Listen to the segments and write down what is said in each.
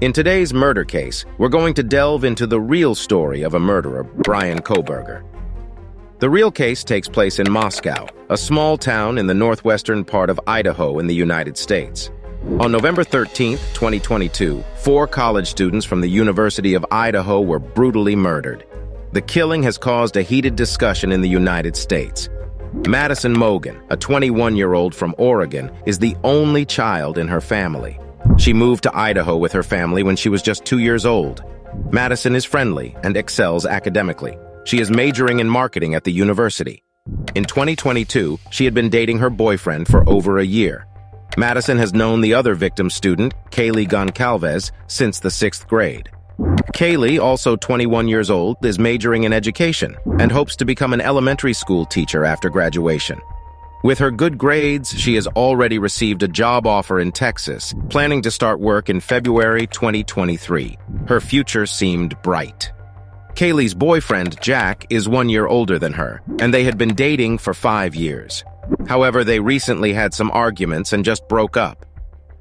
In today's murder case, we're going to delve into the real story of a murderer, Bryan Kohberger. The real case takes place in Moscow, a small town in the northwestern part of Idaho in the United States. On November 13, 2022, 4 college students from the University of Idaho were brutally murdered. The killing has caused a heated discussion in the United States. Madison Mogen, a 21-year-old from Oregon, is the only child in her family. She moved to Idaho with her family when she was just 2 years old. Madison is friendly and excels academically. She is majoring in marketing at the university. In 2022, she had been dating her boyfriend for over a year. Madison has known the other victim student, Kaylee Goncalves, since the 6th grade. Kaylee, also 21 years old, is majoring in education and hopes to become an elementary school teacher after graduation. With her good grades, she has already received a job offer in Texas, planning to start work in February 2023. Her future seemed bright. Kaylee's boyfriend, Jack, is 1 year older than her, and they had been dating for 5 years. However, they recently had some arguments and just broke up.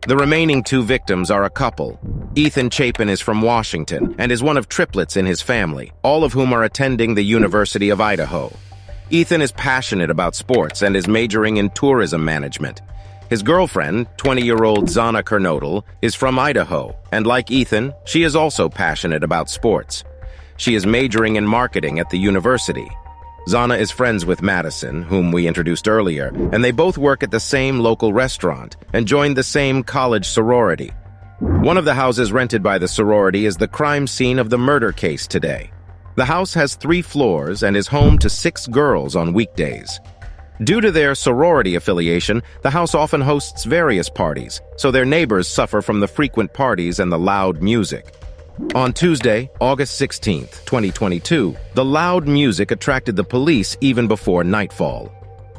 The remaining 2 victims are a couple. Ethan Chapin is from Washington and is one of triplets in his family, all of whom are attending the University of Idaho. Ethan is passionate about sports and is majoring in tourism management. His girlfriend, 20-year-old Xana Kernodle, is from Idaho, and like Ethan, she is also passionate about sports. She is majoring in marketing at the university. Xana is friends with Madison, whom we introduced earlier, and they both work at the same local restaurant and joined the same college sorority. One of the houses rented by the sorority is the crime scene of the murder case today. The house has 3 floors and is home to 6 girls on weekdays. Due to their sorority affiliation, the house often hosts various parties, so their neighbors suffer from the frequent parties and the loud music. On Tuesday, August 16, 2022, the loud music attracted the police even before nightfall.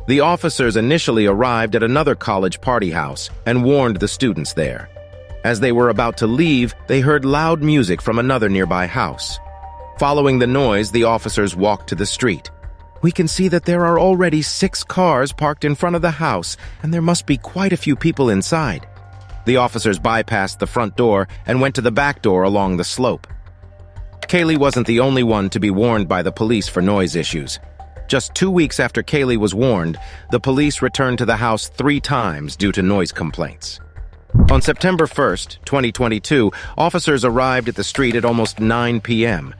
The officers initially arrived at another college party house and warned the students there. As they were about to leave, they heard loud music from another nearby house. Following the noise, the officers walked to the street. "We can see that there are already 6 cars parked in front of the house, and there must be quite a few people inside." The officers bypassed the front door and went to the back door along the slope. Kaylee wasn't the only one to be warned by the police for noise issues. Just 2 weeks after Kaylee was warned, the police returned to the house 3 times due to noise complaints. On September 1, 2022, officers arrived at the street at almost 9 p.m.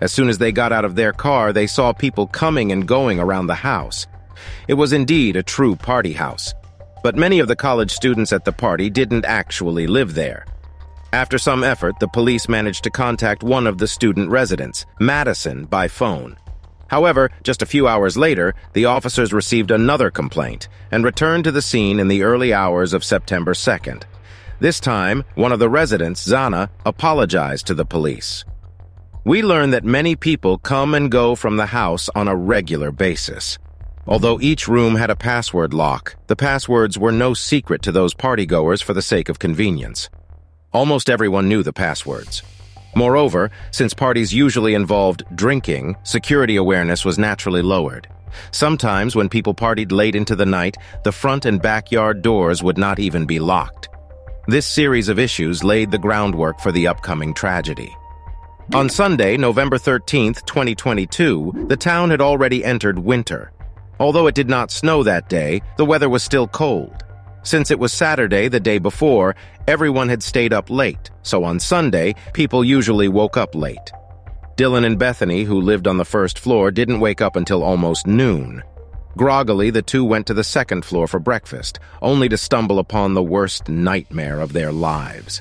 As soon as they got out of their car, they saw people coming and going around the house. It was indeed a true party house. But many of the college students at the party didn't actually live there. After some effort, the police managed to contact one of the student residents, Madison, by phone. However, just a few hours later, the officers received another complaint and returned to the scene in the early hours of September 2nd. This time, one of the residents, Xana, apologized to the police. We learn that many people come and go from the house on a regular basis. Although each room had a password lock, the passwords were no secret to those partygoers for the sake of convenience. Almost everyone knew the passwords. Moreover, since parties usually involved drinking, security awareness was naturally lowered. Sometimes, when people partied late into the night, the front and backyard doors would not even be locked. This series of issues laid the groundwork for the upcoming tragedy. On Sunday, November 13, 2022, the town had already entered winter. Although it did not snow that day, the weather was still cold. Since it was Saturday, the day before, everyone had stayed up late, so on Sunday, people usually woke up late. Dylan and Bethany, who lived on the 1st floor, didn't wake up until almost noon. Groggily, the 2 went to the 2nd floor for breakfast, only to stumble upon the worst nightmare of their lives.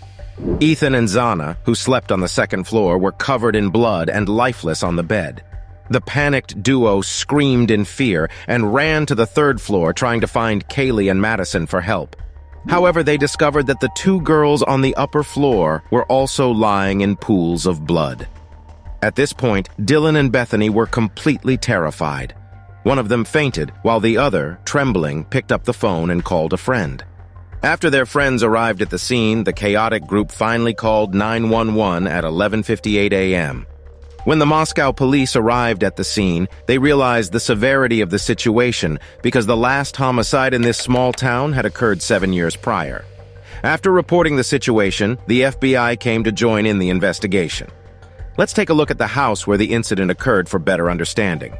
Ethan and Xana, who slept on the 2nd floor, were covered in blood and lifeless on the bed. The panicked duo screamed in fear and ran to the 3rd floor trying to find Kaylee and Madison for help. However, they discovered that the 2 girls on the upper floor were also lying in pools of blood. At this point, Dylan and Bethany were completely terrified. One of them fainted, while the other, trembling, picked up the phone and called a friend. After their friends arrived at the scene, the chaotic group finally called 911 at 11:58 a.m. When the Moscow police arrived at the scene, they realized the severity of the situation because the last homicide in this small town had occurred 7 years prior. After reporting the situation, the FBI came to join in the investigation. Let's take a look at the house where the incident occurred for better understanding.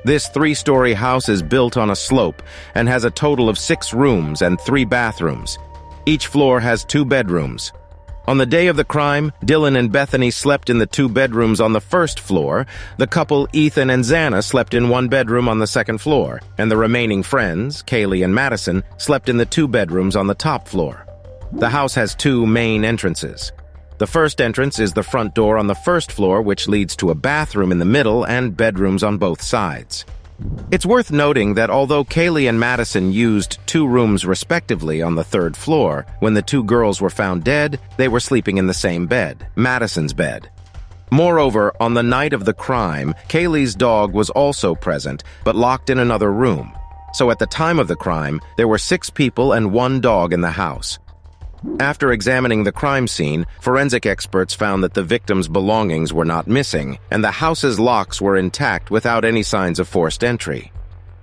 This 3-story house is built on a slope and has a total of 6 rooms and 3 bathrooms. Each floor has 2 bedrooms. On the day of the crime, Dylan and Bethany slept in the 2 bedrooms on the first floor. The couple, Ethan and Xana, slept in 1 bedroom on the second floor, and the remaining friends, Kaylee and Madison, slept in the 2 bedrooms on the top floor. The house has 2 main entrances. The first entrance is the front door on the first floor, which leads to a bathroom in the middle and bedrooms on both sides. It's worth noting that although Kaylee and Madison used 2 rooms respectively on the 3rd floor, when the 2 girls were found dead, they were sleeping in the same bed, Madison's bed. Moreover, on the night of the crime, Kaylee's dog was also present, but locked in another room. So at the time of the crime, there were 6 people and 1 dog in the house. After examining the crime scene, forensic experts found that the victim's belongings were not missing, and the house's locks were intact without any signs of forced entry.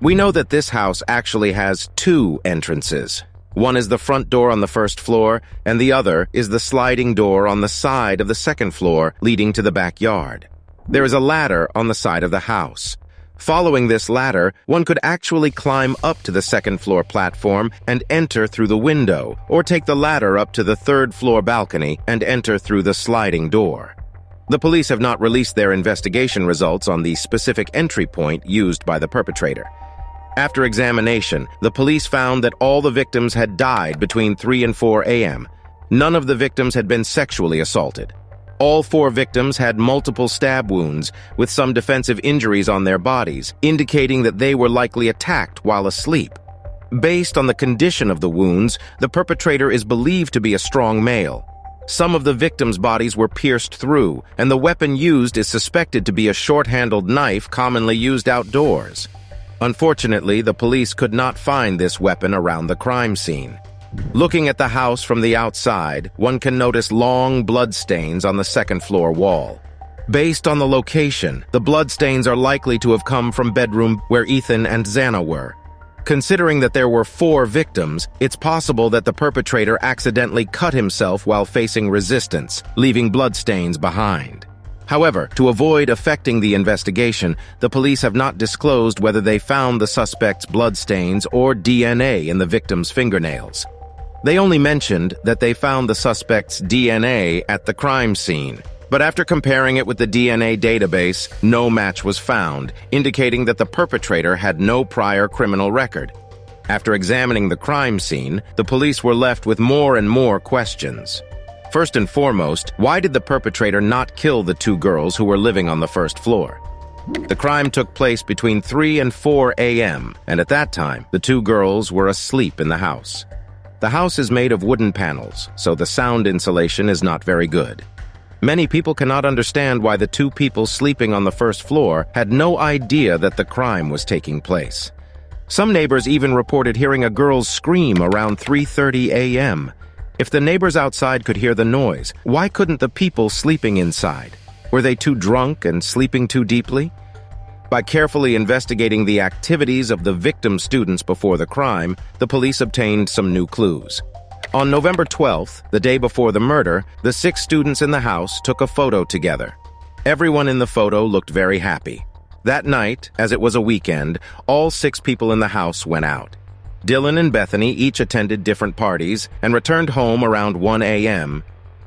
We know that this house actually has 2 entrances. One is the front door on the first floor, and the other is the sliding door on the side of the second floor leading to the backyard. There is a ladder on the side of the house. Following this ladder, one could actually climb up to the second-floor platform and enter through the window, or take the ladder up to the 3rd-floor balcony and enter through the sliding door. The police have not released their investigation results on the specific entry point used by the perpetrator. After examination, the police found that all the victims had died between 3 and 4 a.m. None of the victims had been sexually assaulted. All 4 victims had multiple stab wounds, with some defensive injuries on their bodies, indicating that they were likely attacked while asleep. Based on the condition of the wounds, the perpetrator is believed to be a strong male. Some of the victims' bodies were pierced through, and the weapon used is suspected to be a short-handled knife commonly used outdoors. Unfortunately, the police could not find this weapon around the crime scene. Looking at the house from the outside, one can notice long bloodstains on the second-floor wall. Based on the location, the bloodstains are likely to have come from bedroom where Ethan and Xana were. Considering that there were 4 victims, it's possible that the perpetrator accidentally cut himself while facing resistance, leaving bloodstains behind. However, to avoid affecting the investigation, the police have not disclosed whether they found the suspect's bloodstains or DNA in the victim's fingernails. They only mentioned that they found the suspect's DNA at the crime scene, but after comparing it with the DNA database, no match was found, indicating that the perpetrator had no prior criminal record. After examining the crime scene, the police were left with more and more questions. First and foremost, why did the perpetrator not kill the 2 girls who were living on the first floor? The crime took place between 3 and 4 a.m., and at that time, the 2 girls were asleep in the house. The house is made of wooden panels, so the sound insulation is not very good. Many people cannot understand why the 2 people sleeping on the first floor had no idea that the crime was taking place. Some neighbors even reported hearing a girl's scream around 3:30 a.m. If the neighbors outside could hear the noise, why couldn't the people sleeping inside? Were they too drunk and sleeping too deeply? By carefully investigating the activities of the victim students before the crime, the police obtained some new clues. On November 12th, the day before the murder, the 6 students in the house took a photo together. Everyone in the photo looked very happy. That night, as it was a weekend, all 6 people in the house went out. Dylan and Bethany each attended different parties and returned home around 1 a.m.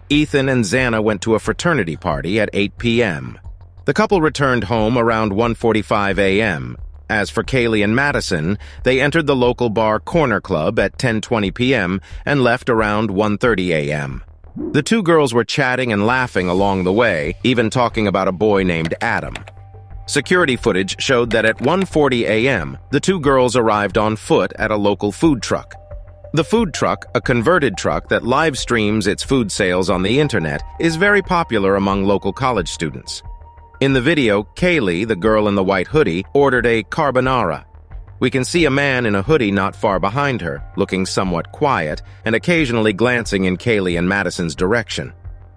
Ethan and Xana went to a fraternity party at 8 p.m. The couple returned home around 1:45 a.m. As for Kaylee and Madison, they entered the local bar Corner Club at 10:20 p.m. and left around 1:30 a.m. The 2 girls were chatting and laughing along the way, even talking about a boy named Adam. Security footage showed that at 1:40 a.m., the 2 girls arrived on foot at a local food truck. The food truck, a converted truck that live streams its food sales on the internet, is very popular among local college students. In the video, Kaylee, the girl in the white hoodie, ordered a carbonara. We can see a man in a hoodie not far behind her, looking somewhat quiet and occasionally glancing in Kaylee and Madison's direction.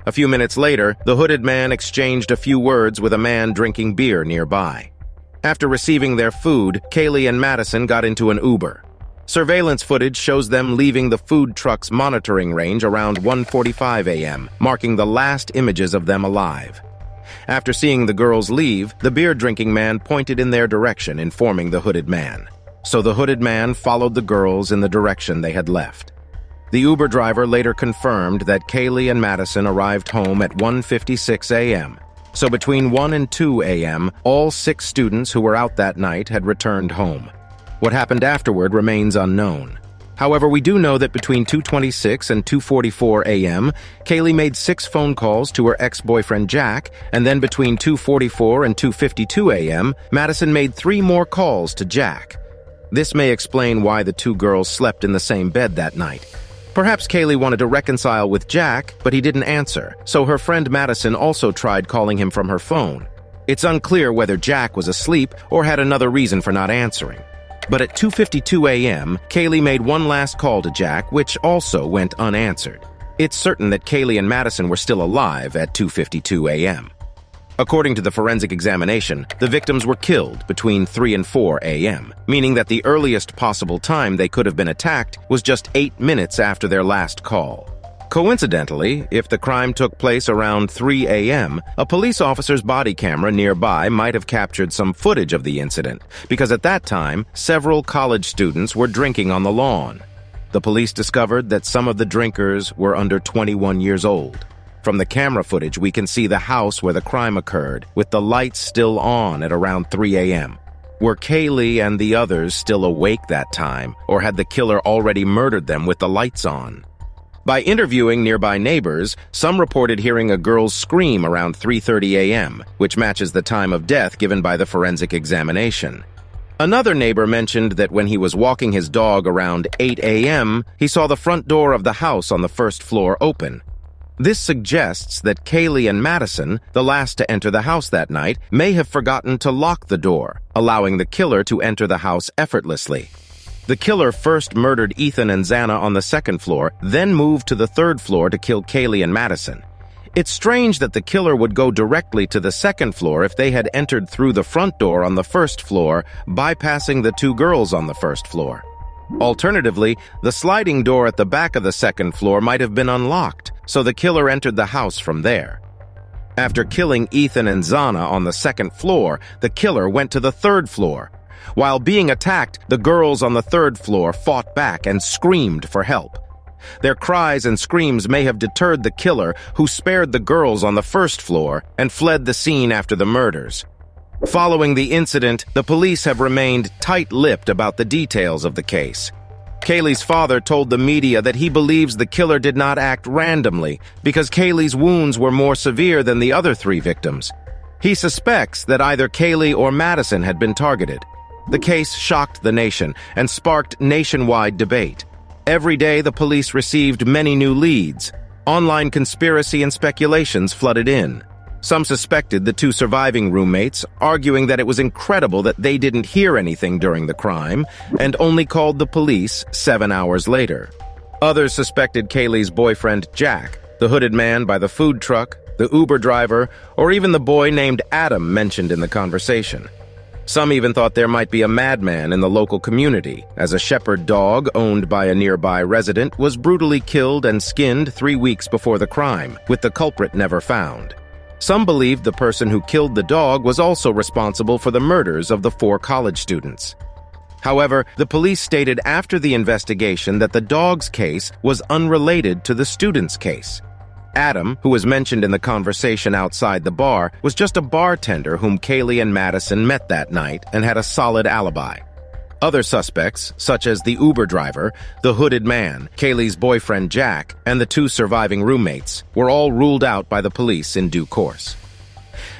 A few minutes later, the hooded man exchanged a few words with a man drinking beer nearby. After receiving their food, Kaylee and Madison got into an Uber. Surveillance footage shows them leaving the food truck's monitoring range around 1:45 a.m., marking the last images of them alive. After seeing the girls leave, the beer-drinking man pointed in their direction, informing the hooded man. So the hooded man followed the girls in the direction they had left. The Uber driver later confirmed that Kaylee and Madison arrived home at 1:56 a.m. So between 1 and 2 a.m., all 6 students who were out that night had returned home. What happened afterward remains unknown. However, we do know that between 2:26 and 2:44 a.m., Kaylee made 6 phone calls to her ex-boyfriend Jack, and then between 2:44 and 2:52 a.m., Madison made 3 more calls to Jack. This may explain why the 2 girls slept in the same bed that night. Perhaps Kaylee wanted to reconcile with Jack, but he didn't answer, so her friend Madison also tried calling him from her phone. It's unclear whether Jack was asleep or had another reason for not answering. But at 2:52 a.m., Kaylee made one last call to Jack, which also went unanswered. It's certain that Kaylee and Madison were still alive at 2:52 a.m. According to the forensic examination, the victims were killed between 3 and 4 a.m., meaning that the earliest possible time they could have been attacked was just 8 minutes after their last call. Coincidentally, if the crime took place around 3 a.m., a police officer's body camera nearby might have captured some footage of the incident, because at that time, several college students were drinking on the lawn. The police discovered that some of the drinkers were under 21 years old. From the camera footage, we can see the house where the crime occurred, with the lights still on at around 3 a.m. Were Kaylee and the others still awake that time, or had the killer already murdered them with the lights on? By interviewing nearby neighbors, some reported hearing a girl's scream around 3:30 a.m., which matches the time of death given by the forensic examination. Another neighbor mentioned that when he was walking his dog around 8 a.m., he saw the front door of the house on the first floor open. This suggests that Kaylee and Madison, the last to enter the house that night, may have forgotten to lock the door, allowing the killer to enter the house effortlessly. The killer first murdered Ethan and Xana on the second floor, then moved to the third floor to kill Kaylee and Madison. It's strange that the killer would go directly to the second floor if they had entered through the front door on the first floor, bypassing the 2 girls on the first floor. Alternatively, the sliding door at the back of the second floor might have been unlocked, so the killer entered the house from there. After killing Ethan and Xana on the second floor, the killer went to the third floor. While being attacked, the girls on the third floor fought back and screamed for help. Their cries and screams may have deterred the killer, who spared the girls on the first floor and fled the scene after the murders. Following the incident, the police have remained tight-lipped about the details of the case. Kaylee's father told the media that he believes the killer did not act randomly because Kaylee's wounds were more severe than the other 3 victims. He suspects that either Kaylee or Madison had been targeted. The case shocked the nation and sparked nationwide debate. Every day, the police received many new leads. Online conspiracy and speculations flooded in. Some suspected the 2 surviving roommates, arguing that it was incredible that they didn't hear anything during the crime and only called the police 7 hours later. Others suspected Kaylee's boyfriend, Jack, the hooded man by the food truck, the Uber driver, or even the boy named Adam mentioned in the conversation. Some even thought there might be a madman in the local community, as a shepherd dog owned by a nearby resident was brutally killed and skinned 3 weeks before the crime, with the culprit never found. Some believed the person who killed the dog was also responsible for the murders of the 4 college students. However, the police stated after the investigation that the dog's case was unrelated to the student's case. Adam, who was mentioned in the conversation outside the bar, was just a bartender whom Kaylee and Madison met that night and had a solid alibi. Other suspects, such as the Uber driver, the hooded man, Kaylee's boyfriend Jack, and the 2 surviving roommates, were all ruled out by the police in due course.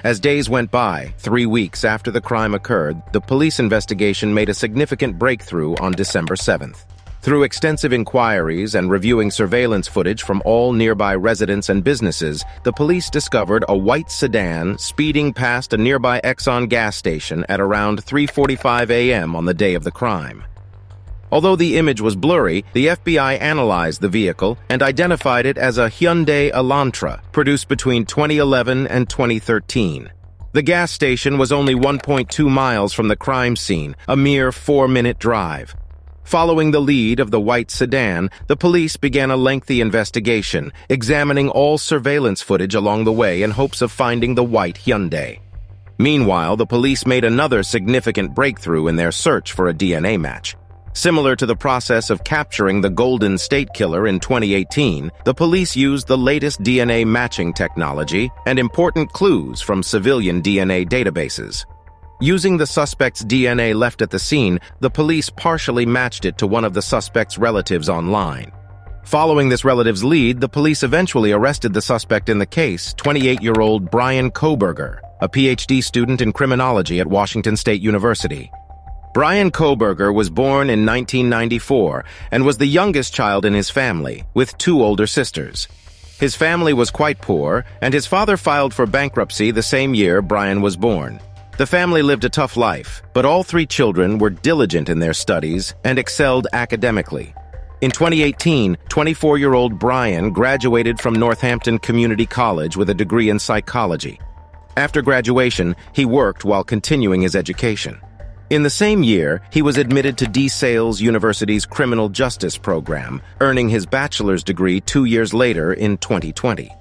As days went by, 3 weeks after the crime occurred, the police investigation made a significant breakthrough on December 7th. Through extensive inquiries and reviewing surveillance footage from all nearby residents and businesses, the police discovered a white sedan speeding past a nearby Exxon gas station at around 3:45 a.m. on the day of the crime. Although the image was blurry, the FBI analyzed the vehicle and identified it as a Hyundai Elantra, produced between 2011 and 2013. The gas station was only 1.2 miles from the crime scene, a mere 4-minute drive. Following the lead of the white sedan, the police began a lengthy investigation, examining all surveillance footage along the way in hopes of finding the white Hyundai. Meanwhile, the police made another significant breakthrough in their search for a DNA match. Similar to the process of capturing the Golden State Killer in 2018, the police used the latest DNA matching technology and important clues from civilian DNA databases. Using the suspect's DNA left at the scene, the police partially matched it to one of the suspect's relatives online. Following this relative's lead, the police eventually arrested the suspect in the case, 28-year-old Bryan Kohberger, a PhD student in criminology at Washington State University. Bryan Kohberger was born in 1994 and was the youngest child in his family, with 2 older sisters. His family was quite poor, and his father filed for bankruptcy the same year Bryan was born. The family lived a tough life, but all 3 children were diligent in their studies and excelled academically. In 2018, 24-year-old Bryan graduated from Northampton Community College with a degree in psychology. After graduation, he worked while continuing his education. In the same year, he was admitted to DeSales University's Criminal Justice Program, earning his bachelor's degree 2 years later in 2020.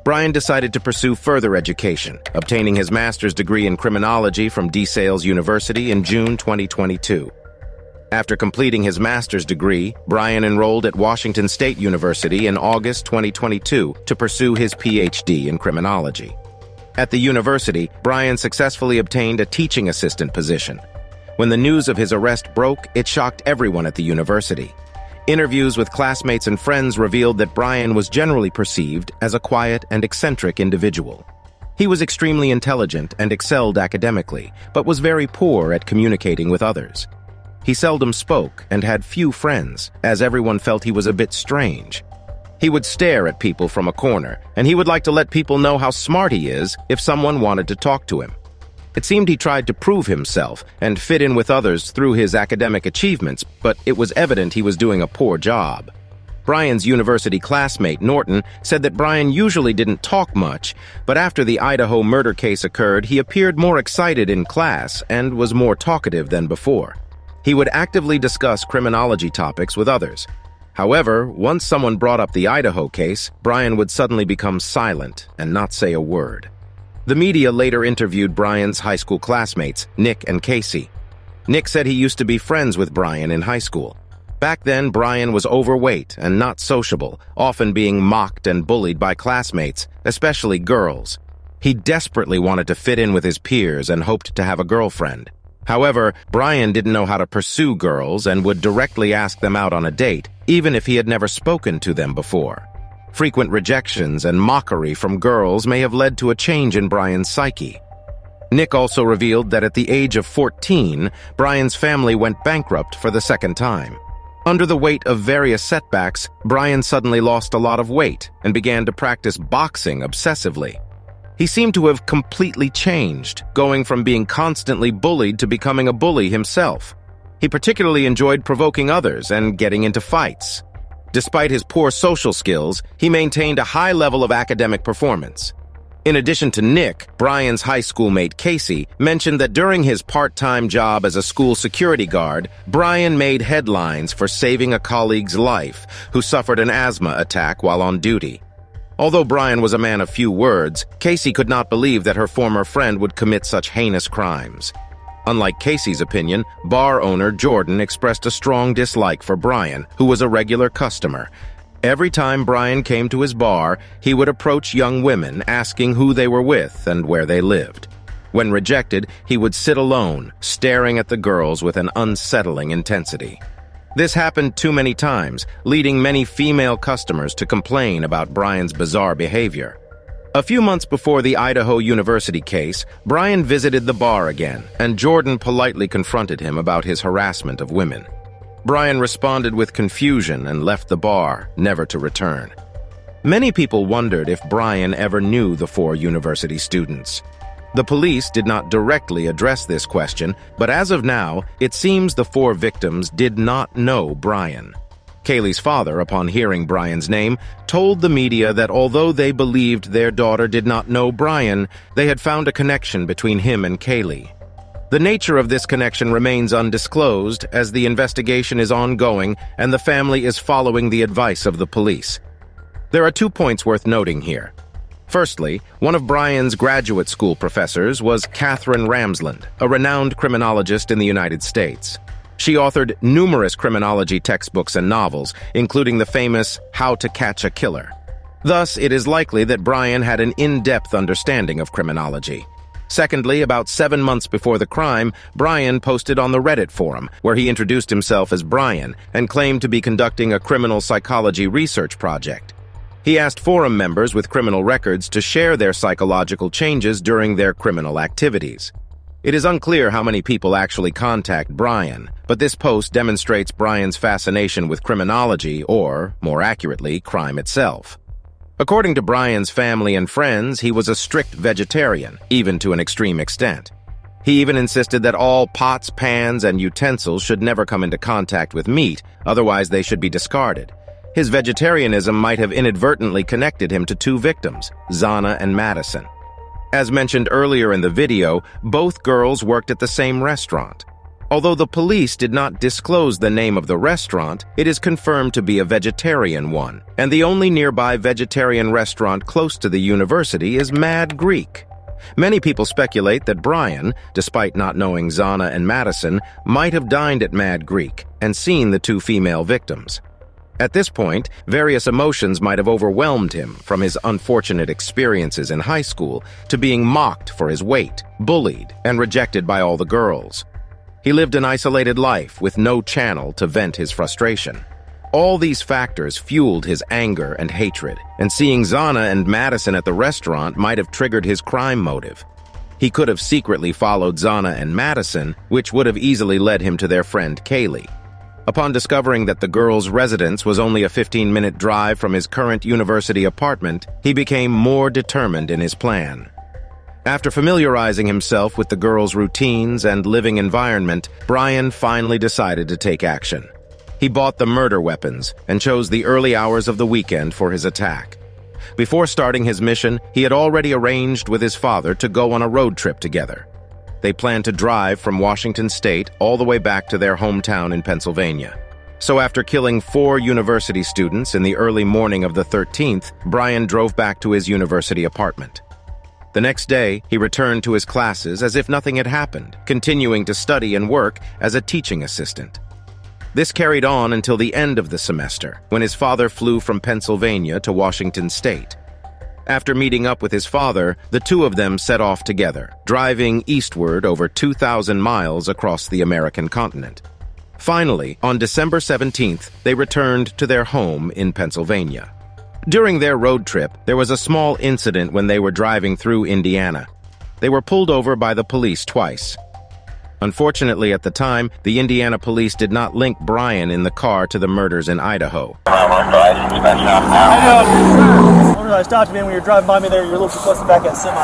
Bryan decided to pursue further education, obtaining his master's degree in criminology from DeSales University in June 2022. After completing his master's degree, Bryan enrolled at Washington State University in August 2022 to pursue his PhD in criminology. At the university, Bryan successfully obtained a teaching assistant position. When the news of his arrest broke, it shocked everyone at the university. Interviews with classmates and friends revealed that Bryan was generally perceived as a quiet and eccentric individual. He was extremely intelligent and excelled academically, but was very poor at communicating with others. He seldom spoke and had few friends, as everyone felt he was a bit strange. He would stare at people from a corner, and he would like to let people know how smart he is if someone wanted to talk to him. It seemed he tried to prove himself and fit in with others through his academic achievements, but it was evident he was doing a poor job. Bryan's university classmate, Norton, said that Bryan usually didn't talk much, but after the Idaho murder case occurred, he appeared more excited in class and was more talkative than before. He would actively discuss criminology topics with others. However, once someone brought up the Idaho case, Bryan would suddenly become silent and not say a word. The media later interviewed Bryan's high school classmates, Nick and Casey. Nick said he used to be friends with Bryan in high school. Back then, Bryan was overweight and not sociable, often being mocked and bullied by classmates, especially girls. He desperately wanted to fit in with his peers and hoped to have a girlfriend. However, Bryan didn't know how to pursue girls and would directly ask them out on a date, even if he had never spoken to them before. Frequent rejections and mockery from girls may have led to a change in Bryan's psyche. Nick also revealed that at the age of 14, Bryan's family went bankrupt for the second time. Under the weight of various setbacks, Bryan suddenly lost a lot of weight and began to practice boxing obsessively. He seemed to have completely changed, going from being constantly bullied to becoming a bully himself. He particularly enjoyed provoking others and getting into fights. Despite his poor social skills, he maintained a high level of academic performance. In addition to Nick, Bryan's high school mate Casey mentioned that during his part-time job as a school security guard, Bryan made headlines for saving a colleague's life who suffered an asthma attack while on duty. Although Bryan was a man of few words, Casey could not believe that her former friend would commit such heinous crimes. Unlike Casey's opinion, bar owner Jordan expressed a strong dislike for Bryan, who was a regular customer. Every time Bryan came to his bar, he would approach young women, asking who they were with and where they lived. When rejected, he would sit alone, staring at the girls with an unsettling intensity. This happened too many times, leading many female customers to complain about Bryan's bizarre behavior. A few months before the Idaho University case, Bryan visited the bar again, and Jordan politely confronted him about his harassment of women. Bryan responded with confusion and left the bar, never to return. Many people wondered if Bryan ever knew the 4 university students. The police did not directly address this question, but as of now, it seems the 4 victims did not know Bryan. Kaylee's father, upon hearing Bryan's name, told the media that although they believed their daughter did not know Bryan, they had found a connection between him and Kaylee. The nature of this connection remains undisclosed as the investigation is ongoing and the family is following the advice of the police. There are 2 points worth noting here. Firstly, one of Bryan's graduate school professors was Catherine Ramsland, a renowned criminologist in the United States. She authored numerous criminology textbooks and novels, including the famous How to Catch a Killer. Thus, it is likely that Bryan had an in-depth understanding of criminology. Secondly, about 7 months before the crime, Bryan posted on the Reddit forum, where he introduced himself as Bryan and claimed to be conducting a criminal psychology research project. He asked forum members with criminal records to share their psychological changes during their criminal activities. It is unclear how many people actually contact Bryan, but this post demonstrates Bryan's fascination with criminology, or, more accurately, crime itself. According to Bryan's family and friends, he was a strict vegetarian, even to an extreme extent. He even insisted that all pots, pans, and utensils should never come into contact with meat, otherwise they should be discarded. His vegetarianism might have inadvertently connected him to 2 victims, Xana and Madison. As mentioned earlier in the video, both girls worked at the same restaurant. Although the police did not disclose the name of the restaurant, it is confirmed to be a vegetarian one, and the only nearby vegetarian restaurant close to the university is Mad Greek. Many people speculate that Bryan, despite not knowing Xana and Madison, might have dined at Mad Greek and seen the 2 female victims. At this point, various emotions might have overwhelmed him, from his unfortunate experiences in high school to being mocked for his weight, bullied, and rejected by all the girls. He lived an isolated life with no channel to vent his frustration. All these factors fueled his anger and hatred, and seeing Xana and Madison at the restaurant might have triggered his crime motive. He could have secretly followed Xana and Madison, which would have easily led him to their friend Kaylee. Upon discovering that the girl's residence was only a 15-minute drive from his current university apartment, he became more determined in his plan. After familiarizing himself with the girl's routines and living environment, Bryan finally decided to take action. He bought the murder weapons and chose the early hours of the weekend for his attack. Before starting his mission, he had already arranged with his father to go on a road trip together. They planned to drive from Washington State all the way back to their hometown in Pennsylvania. So after killing 4 university students in the early morning of the 13th, Bryan drove back to his university apartment. The next day, he returned to his classes as if nothing had happened, continuing to study and work as a teaching assistant. This carried on until the end of the semester, when his father flew from Pennsylvania to Washington State. After meeting up with his father, the 2 of them set off together, driving eastward over 2,000 miles across the American continent. Finally, on December 17th, they returned to their home in Pennsylvania. During their road trip, there was a small incident when they were driving through Indiana. They were pulled over by the police twice. Unfortunately, at the time, the Indiana police did not link Bryan in the car to the murders in Idaho. I stopped you, man, when you were driving by me there. You're a little too close to back that semi.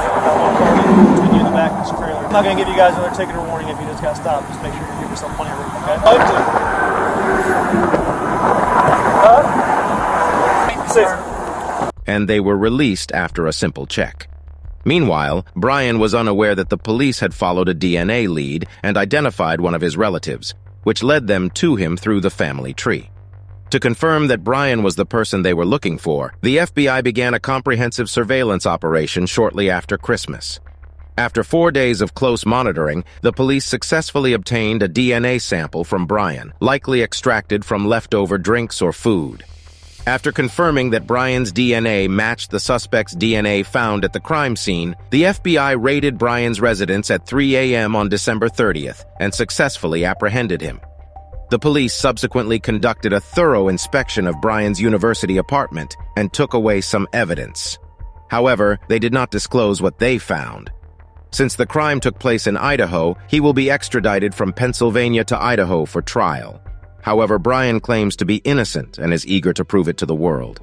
You in the back of this trailer. I'm not going to give you guys another ticket or warning if you just got stopped. Just make sure you give yourself plenty of room, okay? And they were released after a simple check. Meanwhile, Bryan was unaware that the police had followed a DNA lead and identified one of his relatives, which led them to him through the family tree. To confirm that Bryan was the person they were looking for, the FBI began a comprehensive surveillance operation shortly after Christmas. After 4 days of close monitoring, the police successfully obtained a DNA sample from Bryan, likely extracted from leftover drinks or food. After confirming that Bryan's DNA matched the suspect's DNA found at the crime scene, the FBI raided Bryan's residence at 3 a.m. on December 30th and successfully apprehended him. The police subsequently conducted a thorough inspection of Bryan's university apartment and took away some evidence. However, they did not disclose what they found. Since the crime took place in Idaho, he will be extradited from Pennsylvania to Idaho for trial. However, Bryan claims to be innocent and is eager to prove it to the world.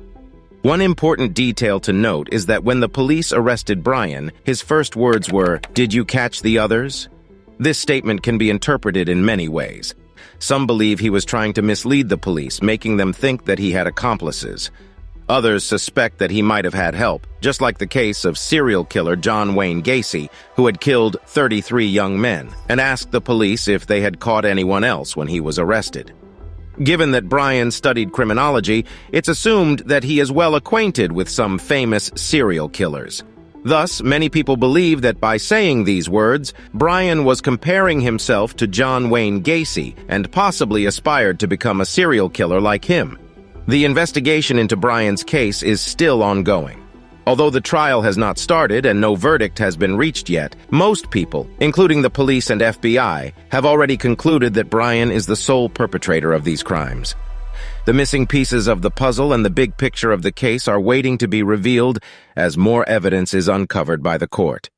One important detail to note is that when the police arrested Bryan, his first words were, "Did you catch the others?" This statement can be interpreted in many ways. Some believe he was trying to mislead the police, making them think that he had accomplices. Others suspect that he might have had help, just like the case of serial killer John Wayne Gacy, who had killed 33 young men, and asked the police if they had caught anyone else when he was arrested. Given that Bryan studied criminology, it's assumed that he is well acquainted with some famous serial killers. Thus, many people believe that by saying these words, Bryan was comparing himself to John Wayne Gacy and possibly aspired to become a serial killer like him. The investigation into Bryan's case is still ongoing. Although the trial has not started and no verdict has been reached yet, most people, including the police and FBI, have already concluded that Bryan is the sole perpetrator of these crimes. The missing pieces of the puzzle and the big picture of the case are waiting to be revealed as more evidence is uncovered by the court.